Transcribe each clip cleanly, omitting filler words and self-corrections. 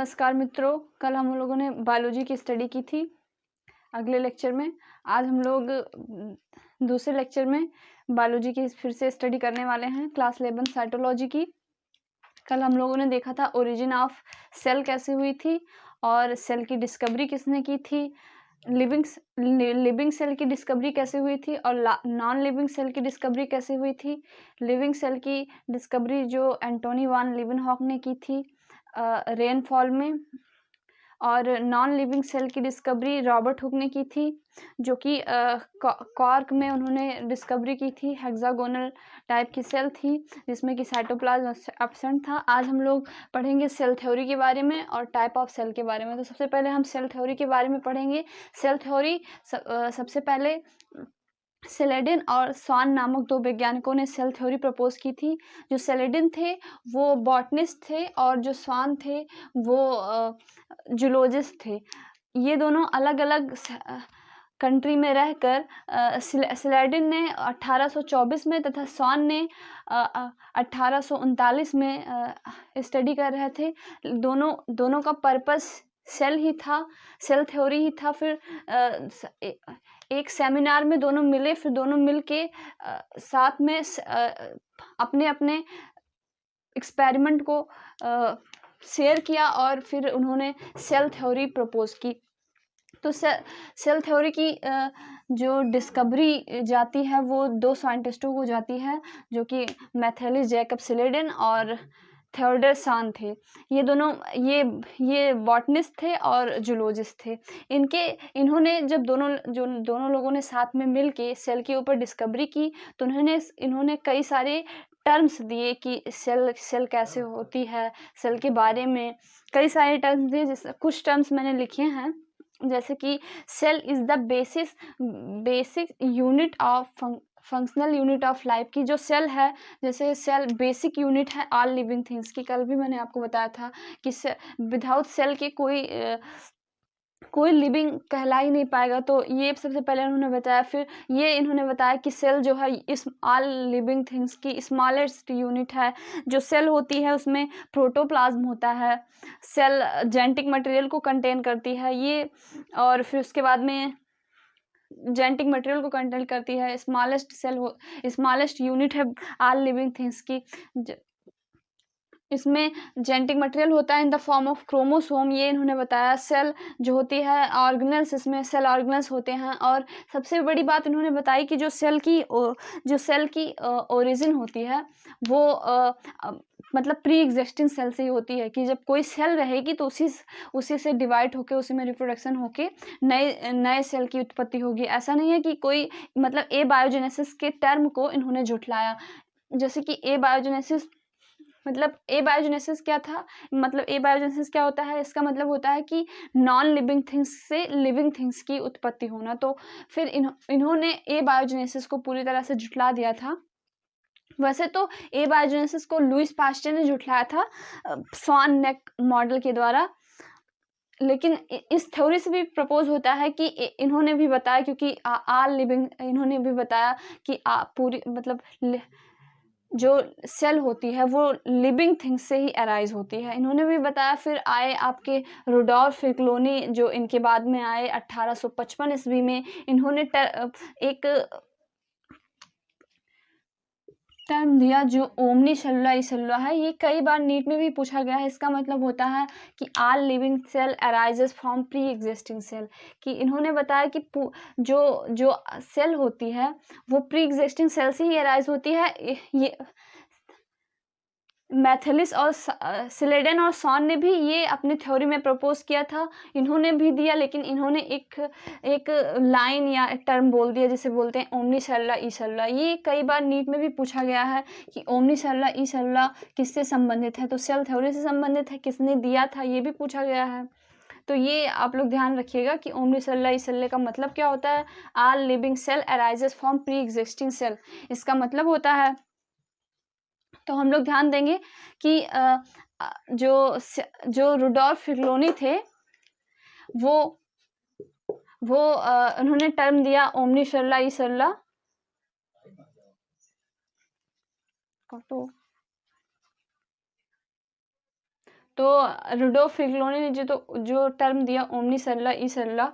नमस्कार मित्रों, कल हम लोगों ने बायोलॉजी की स्टडी की थी। अगले लेक्चर में आज हम लोग दूसरे लेक्चर में बायोलॉजी की फिर से स्टडी करने वाले हैं, क्लास 11 साइटोलॉजी की। कल हम लोगों ने देखा था ओरिजिन ऑफ सेल कैसे हुई थी और सेल की डिस्कवरी किसने की थी, लिविंग सेल की डिस्कवरी कैसे हुई थी और नॉन लिविंग सेल की डिस्कवरी कैसे हुई थी। लिविंग सेल की डिस्कवरी जो एंटोनी वान लीवेनहॉक ने की थी रेनफॉल में, और नॉन लिविंग सेल की डिस्कवरी रॉबर्ट हुक ने की थी, जो कि कॉर्क में उन्होंने डिस्कवरी की थी। हेक्सागोनल टाइप की सेल थी जिसमें कि साइटोप्लाज्म एब्सेंट था। आज हम लोग पढ़ेंगे सेल थ्योरी के बारे में और टाइप ऑफ सेल के बारे में। तो सबसे पहले हम सेल थ्योरी के बारे में पढ़ेंगे। सेल थ्योरी सबसे पहले सेलेडिन और स्वान नामक दो वैज्ञानिकों ने सेल थ्योरी प्रपोज की थी। जो सेलेडिन थे वो बॉटनिस्ट थे और जो स्वान थे वो जूलॉजिस्ट थे। ये दोनों अलग अलग कंट्री में रहकर सेलेडिन ने 1824 में तथा स्वान ने 1839 में स्टडी कर रहे थे। दोनों का पर्पस सेल ही था, सेल थ्योरी ही था। फिर एक सेमिनार में दोनों मिले, फिर दोनों मिलके साथ में अपने अपने एक्सपेरिमेंट को शेयर किया और फिर उन्होंने सेल थ्योरी प्रपोज की। तो सेल थ्योरी की जो डिस्कवरी जाती है वो दो साइंटिस्टों को जाती है, जो कि मैथेलिस जैकब सेलेडिन और थियोडर स्वान थे। ये दोनों ये बॉटनिस्ट थे और जूलॉजिस्ट थे। इन्होंने जब दोनों लोगों ने साथ में मिलके सेल के ऊपर डिस्कवरी की, तो इन्होंने कई सारे टर्म्स दिए कि सेल कैसे होती है, सेल के बारे में कई सारे टर्म्स दिए। जैसे कुछ टर्म्स मैंने लिखे हैं, जैसे कि cell is the basic unit of functional unit of life की जो सेल है, जैसे सेल बेसिक यूनिट है ऑल लिविंग थिंग्स की। कल भी मैंने आपको बताया था कि विदाउट सेल के कोई लिविंग कहला ही नहीं पाएगा। तो ये सबसे पहले उन्होंने बताया। फिर ये इन्होंने बताया कि सेल जो है इस ऑल लिविंग थिंग्स की स्मॉलेस्ट यूनिट है। जो सेल होती है उसमें प्रोटोप्लाज्म होता है, सेल जेनेटिक मटेरियल को कंटेन करती है ये, और फिर उसके बाद में जेनेटिक मटेरियल को कंटेन करती है। स्मॉलेस्ट यूनिट है ऑल लिविंग थिंग्स की। इसमें जेनेटिक मटेरियल होता है in the form of chromosome, ये इन्होंने बताया। सेल जो होती है ऑर्गेनल्स, इसमें सेल ऑर्गेनल्स होते हैं। और सबसे बड़ी बात इन्होंने बताई कि जो सेल की ओरिजिन होती है वो मतलब प्री एग्जिस्टिंग सेल से ही होती है, कि जब कोई सेल रहेगी तो उसी से डिवाइड होके उसी में रिप्रोडक्शन होके नए सेल की उत्पत्ति होगी। ऐसा नहीं है कि कोई मतलब ए बायोजेनेसिस के टर्म को इन्होंने झुठलाया। जैसे कि ए बायोजेनेसिस क्या था, मतलब ए बायोजेनेसिस क्या होता है, इसका मतलब होता है कि नॉन लिविंग थिंग्स से लिविंग थिंग्स की उत्पत्ति होना। तो फिर इन्होंने ए बायोजेनेसिस को पूरी तरह से झुठला दिया था। वैसे तो ए बायोजेनेसिस को लुईस पास्चर ने झुठलाया था स्वान नेक मॉडल के द्वारा, लेकिन इस थ्योरी से भी प्रपोज होता है कि इन्होंने भी बताया, क्योंकि ऑल लिविंग, इन्होंने भी बताया कि पूरी मतलब जो सेल होती है वो लिविंग थिंग्स से ही अराइज होती है, इन्होंने भी बताया। फिर आए आपके रुडोल्फ फिक्लोनी, जो इनके बाद में आए 1855 ईस्वी में। इन्होंने एक टर्म दिया जो ओमनी सेलुला है। ये कई बार नीट में भी पूछा गया है। इसका मतलब होता है कि all living cell arises from pre existing cell, कि इन्होंने बताया कि जो सेल होती है वो प्री एग्जिस्टिंग सेल से ही अराइज होती है। ये मैथेलिस और सेलेडिन और स्वान ने भी ये अपनी थ्योरी में प्रपोज किया था, इन्होंने भी दिया। लेकिन इन्होंने एक लाइन या एक टर्म बोल दिया जिसे बोलते हैं ओमनी सेलुला ई सेलुला। ये कई बार नीट में भी पूछा गया है कि ओमनी सेलुला ई सेलुला किससे संबंधित है, तो सेल थ्योरी से संबंधित है, किसने दिया था ये भी पूछा गया है। तो ये आप लोग ध्यान रखिएगा कि ओमनी सेलुला ई सेलुला का मतलब क्या होता है। All living cell arises from pre existing cell, इसका मतलब होता है। तो हम लोग ध्यान देंगे कि जो रुडोल्फ फिक्लोनी थे वो उन्होंने टर्म दिया ओमनी सेलुला ई सेलुला। तो रुडोल्फ रिग्लोनी ने जो टर्म दिया ओमनी सेलुला ई सेलुला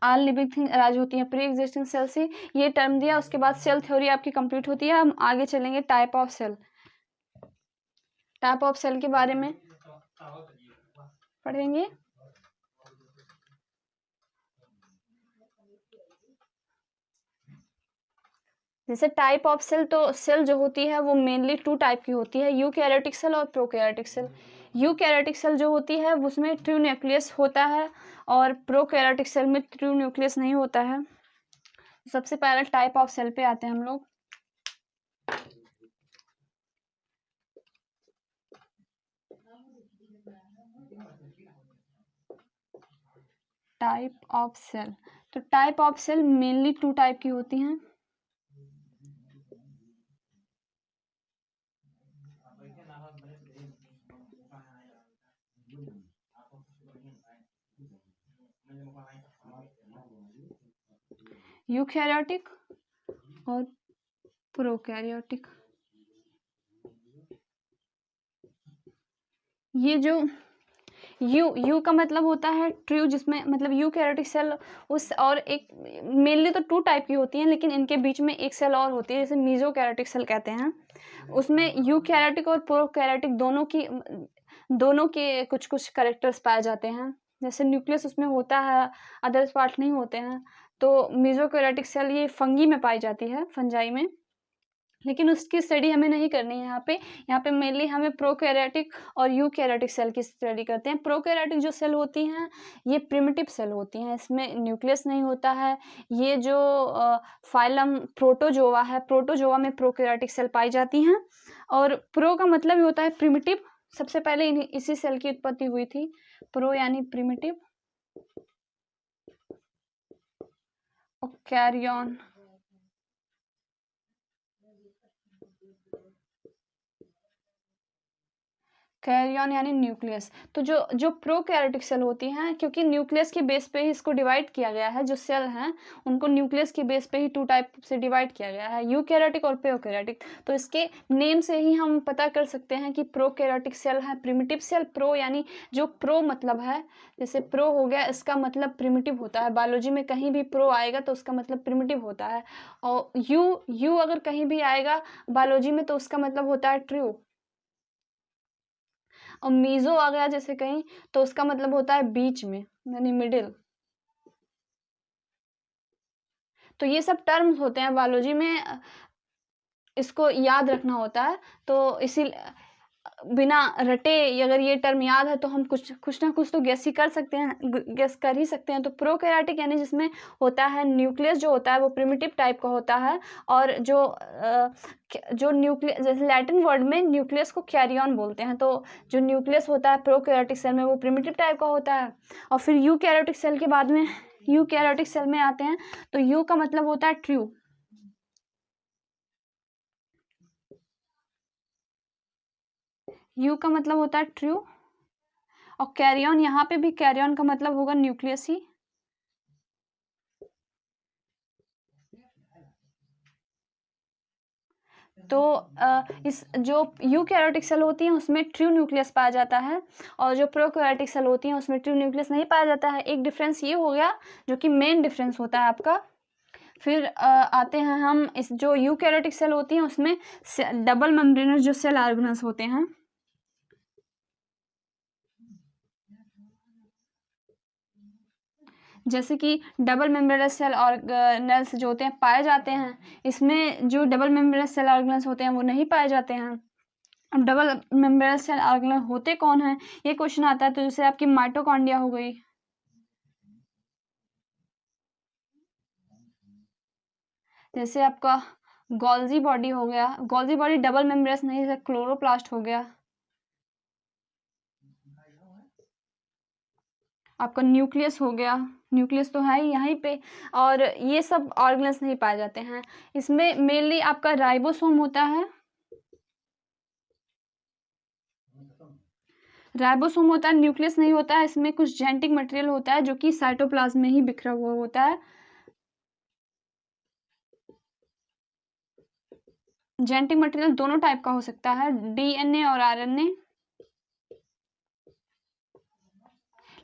ऑल लिविंग थिंग अराइज होती है प्री एग्जिस्टिंग सेल से, ये टर्म दिया। उसके बाद सेल थ्योरी आपकी कंप्लीट होती है। हम आगे चलेंगे type of cell. Type of cell के बारे में पढ़ेंगे। जैसे टाइप ऑफ सेल, तो सेल जो होती है वो मेनली 2 टाइप की होती है, यूकैरियोटिक सेल और प्रोकैरियोटिक सेल। यूकैरियोटिक सेल जो होती है उसमें ट्रू न्यूक्लियस होता है और प्रोकैरियोटिक सेल में ट्रू न्यूक्लियस नहीं होता है। सबसे पहले टाइप ऑफ सेल पे आते हैं हम लोग। टाइप ऑफ सेल, तो type of cell mainly 2 type की होती हैं। यूकैरियोटिक और प्रोकैरियोटिक। ये जो यू का मतलब होता है ट्रू, जिसमें मतलब यूकैरियोटिक सेल उस और एक मेनली तो 2 टाइप की होती हैं, लेकिन इनके बीच में एक सेल और होती है जैसे मीजोकैरियोटिक सेल कहते हैं। उसमें यूकैरियोटिक और प्रोकैरियोटिक दोनों के कुछ कुछ कैरेक्टर्स पाए जाते हैं। जैसे न्यूक्लियस उसमें होता है, अदर्स पार्ट नहीं होते हैं। तो मीजोकैरियोटिक सेल ये फंगी में पाई जाती है, फंजाई में, लेकिन उसकी स्टडी हमें नहीं करनी है यहाँ पे मेनली हमें प्रोकैरियोटिक और यूकैरियोटिक सेल की स्टडी करते हैं। प्रोकैरियोटिक जो सेल होती हैं ये प्रिमिटिव सेल होती हैं, इसमें न्यूक्लियस नहीं होता है। ये जो फाइलम प्रोटोजोआ है, प्रोटोजोआ में प्रोकैरियोटिक सेल पाई जाती हैं। और प्रो का मतलब ही होता है प्रिमिटिव। सबसे पहले इसी सेल की उत्पत्ति हुई थी, प्रो यानी प्रिमिटिव। और कैरियन, कैरियन यानी न्यूक्लियस। तो जो प्रोकैरियोटिक सेल होती हैं, क्योंकि न्यूक्लियस के बेस पे ही इसको डिवाइड किया गया है, जो सेल हैं उनको न्यूक्लियस के बेस पे ही 2 टाइप से डिवाइड किया गया है, यूकैरियोटिक और प्रोकैरियोटिक। तो इसके नेम से ही हम पता कर सकते हैं कि प्रोकैरियोटिक सेल है प्रिमिटिव सेल। प्रो यानी जो प्रो मतलब है, जैसे प्रो हो गया, इसका मतलब प्रिमिटिव होता है। बायोलॉजी में कहीं भी प्रो आएगा तो उसका मतलब प्रिमिटिव होता है। और यू अगर कहीं भी आएगा बायोलॉजी में तो उसका मतलब होता है ट्रू। और मीजो आ गया जैसे कहीं तो उसका मतलब होता है बीच में, यानी मिडिल। तो ये सब टर्म्स होते हैं बायोलॉजी में, इसको याद रखना होता है। तो इसी बिना रटे अगर ये टर्म याद है तो हम कुछ ना कुछ तो गेस ही कर सकते हैं, गेस कर ही सकते हैं। तो प्रोकैरियोटिक यानी जिसमें होता है न्यूक्लियस जो होता है वो प्रिमिटिव टाइप का होता है। और जो न्यूक्लियस, जैसे लैटिन वर्ड में न्यूक्लियस को कैरियन बोलते हैं, तो जो न्यूक्लियस होता है प्रोकैरियोटिक सेल में वो प्रिमिटिव टाइप का होता है। और फिर यूकैरियोटिक सेल के बाद में यूकैरियोटिक सेल में आते हैं, तो यू का मतलब होता है ट्रू। यू का मतलब होता है ट्रू। और कैरियन, यहाँ पे भी कैरियन का मतलब होगा न्यूक्लियस ही। तो इस जो यूकैरियोटिक सेल होती हैं उसमें ट्रू न्यूक्लियस पाया जाता है, और जो प्रोकैरियोटिक सेल होती हैं उसमें ट्रू न्यूक्लियस नहीं पाया जाता है। एक डिफरेंस ये हो गया जो कि मेन डिफरेंस होता है आपका। फिर आते हैं हम इस जो यूकैरियोटिक सेल होती हैं उसमें डबल मेम्ब्रेनस जो सेल ऑर्गेनल्स होते हैं, जैसे कि डबल मेम्ब्रेनस सेल ऑर्गेनल्स जो होते हैं पाए जाते हैं। इसमें जो डबल मेम्ब्रेनस सेल ऑर्गेनल्स होते हैं वो नहीं पाए जाते हैं। अब डबल मेम्ब्रेनस सेल ऑर्गेनल होते कौन है, ये क्वेश्चन आता है। तो जैसे आपकी माइटोकॉन्ड्रिया हो गई, जैसे आपका गोल्जी बॉडी हो गया। गोल्जी बॉडी डबल मेम्ब्रेनस नहीं, जैसे क्लोरोप्लास्ट हो गया, आपका न्यूक्लियस हो गया, न्यूक्लियस तो है ही यहीं पे। और ये सब ऑर्गेनल्स नहीं पाए जाते हैं। इसमें मेनली आपका राइबोसोम होता है, राइबोसोम होता है, न्यूक्लियस नहीं होता है। इसमें कुछ जेनेटिक मटेरियल होता है जो कि साइटोप्लाज्म में ही बिखरा हुआ होता है। जेनेटिक मटेरियल दोनों टाइप का हो सकता है, डीएनए और आरएनए।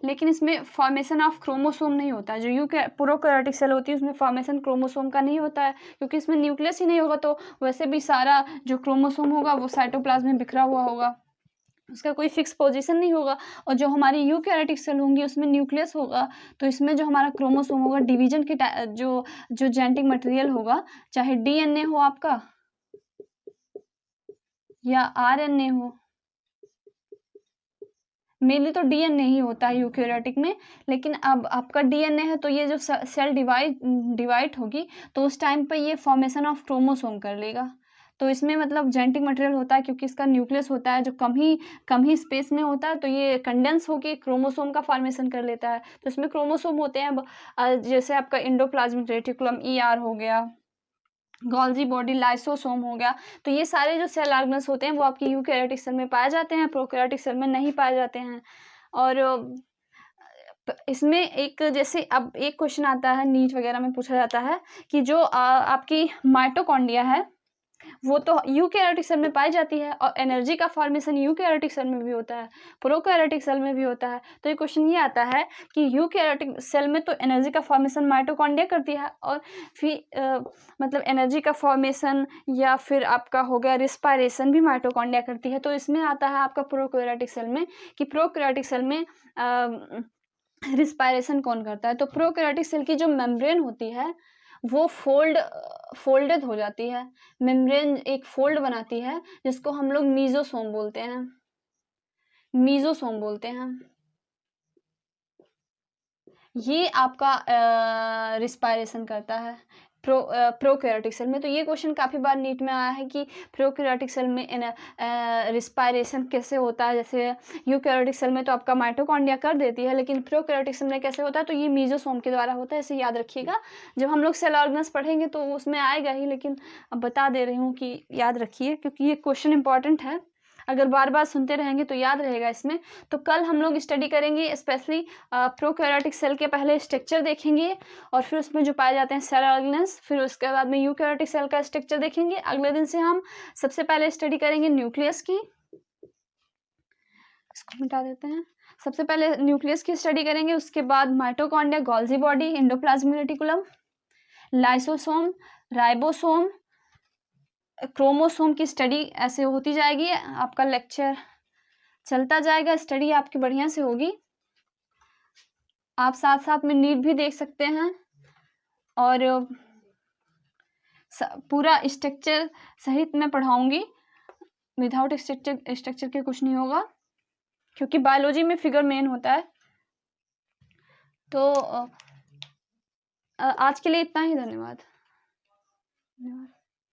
लेकिन इसमें फॉर्मेशन ऑफ क्रोमोसोम नहीं होता है। जो प्रोकैरियोटिक सेल होती है उसमें फॉर्मेशन क्रोमोसोम का नहीं होता है, क्योंकि इसमें न्यूक्लियस ही नहीं होगा, तो वैसे भी सारा जो क्रोमोसोम होगा वो साइटोप्लाज्म में बिखरा हुआ होगा, उसका कोई फिक्स पोजीशन नहीं होगा। और जो हमारी यूकैरियोटिक सेल होंगी उसमें न्यूक्लियस होगा, तो इसमें जो हमारा क्रोमोसोम होगा डिवीजन के जो जेनेटिक मटेरियल होगा, चाहे डीएनए हो आपका या आरएनए हो, मेनली तो डीएनए ही होता है यूकैरियोटिक में, लेकिन अब आपका डीएनए है तो ये जो सेल डिवाइड होगी तो उस टाइम पे ये फॉर्मेशन ऑफ क्रोमोसोम कर लेगा। तो इसमें मतलब जेनेटिक मटेरियल होता है, क्योंकि इसका न्यूक्लियस होता है जो कम ही स्पेस में होता है, तो ये कंडेंस होके क्रोमोसोम का फॉर्मेशन कर लेता है। तो इसमें क्रोमोसोम होते हैं, जैसे आपका एंडोप्लाज्मिक रेटिकुलम ईआर हो गया, गोल्जी बॉडी, लाइसोसोम हो गया। तो ये सारे जो सेल ऑर्गेनल्स होते हैं वो आपके यूकैरियोटिक सेल में पाए जाते हैं, प्रोकैरियोटिक सेल में नहीं पाए जाते हैं। और इसमें एक जैसे अब एक क्वेश्चन आता है नीट वगैरह में पूछा जाता है कि जो आपकी माइटोकॉन्ड्रिया है वो तो यूकैरियोटिक सेल में पाई जाती है, और एनर्जी का फॉर्मेशन यूकैरियोटिक सेल में भी होता है, प्रोकैरियोटिक सेल में भी होता है। तो ये क्वेश्चन ये आता है कि यूकैरियोटिक सेल में तो एनर्जी का फॉर्मेशन माइटोकॉन्ड्रिया करती है, और फिर मतलब एनर्जी का फॉर्मेशन या फिर आपका हो गया रिस्पायरेशन भी माइटोकॉन्ड्रिया करती है। तो इसमें आता है आपका प्रोकैरियोटिक सेल में कि प्रोकैरियोटिक सेल में रिस्पायरेशन कौन करता है। तो प्रोकैरियोटिक सेल की जो मेम्ब्रेन होती है वो फोल्डेड हो जाती है, मेम्ब्रेन एक फोल्ड बनाती है जिसको हम लोग मीजोसोम बोलते हैं। ये आपका रिस्पायरेशन करता है प्रोकैरियोटिक सेल में। तो ये क्वेश्चन काफ़ी बार नीट में आया है कि प्रोकैरियोटिक सेल में रिस्पायरेशन कैसे होता है। जैसे यूकैरियोटिक सेल में तो आपका माइटोकॉन्ड्रिया कर देती है, लेकिन प्रोकैरियोटिक सेल में कैसे होता है, तो ये मीजोसोम के द्वारा होता है। इसे याद रखिएगा, जब हम लोग सेल ऑर्गेनल्स पढ़ेंगे तो उसमें आएगा ही, लेकिन अब बता दे रही हूँ कि याद रखिए, क्योंकि ये क्वेश्चन इंपॉर्टेंट है। अगर बार बार सुनते रहेंगे तो याद रहेगा इसमें। तो कल हम लोग स्टडी करेंगे स्पेशली प्रोकैरियोटिक सेल के पहले स्ट्रक्चर देखेंगे, और फिर उसमें जो पाए जाते हैं सेल ऑर्गेनल्स, फिर उसके बाद में यूकैरियोटिक सेल का स्ट्रक्चर देखेंगे। अगले दिन से हम सबसे पहले स्टडी करेंगे न्यूक्लियस की, इसको मिटा देते हैं। सबसे पहले न्यूक्लियस की स्टडी करेंगे, उसके बाद mitochondria, Golgi body, endoplasmic reticulum, lysosome, ribosome, chromosome की स्टडी ऐसे होती जाएगी। आपका लेक्चर चलता जाएगा, स्टडी आपकी बढ़िया से होगी। आप साथ साथ में नीट भी देख सकते हैं, और पूरा स्ट्रक्चर सहित मैं पढ़ाऊंगी, विदाउट स्ट्रक्चर के कुछ नहीं होगा, क्योंकि बायोलॉजी में फिगर मेन होता है। तो आज के लिए इतना ही, धन्यवाद।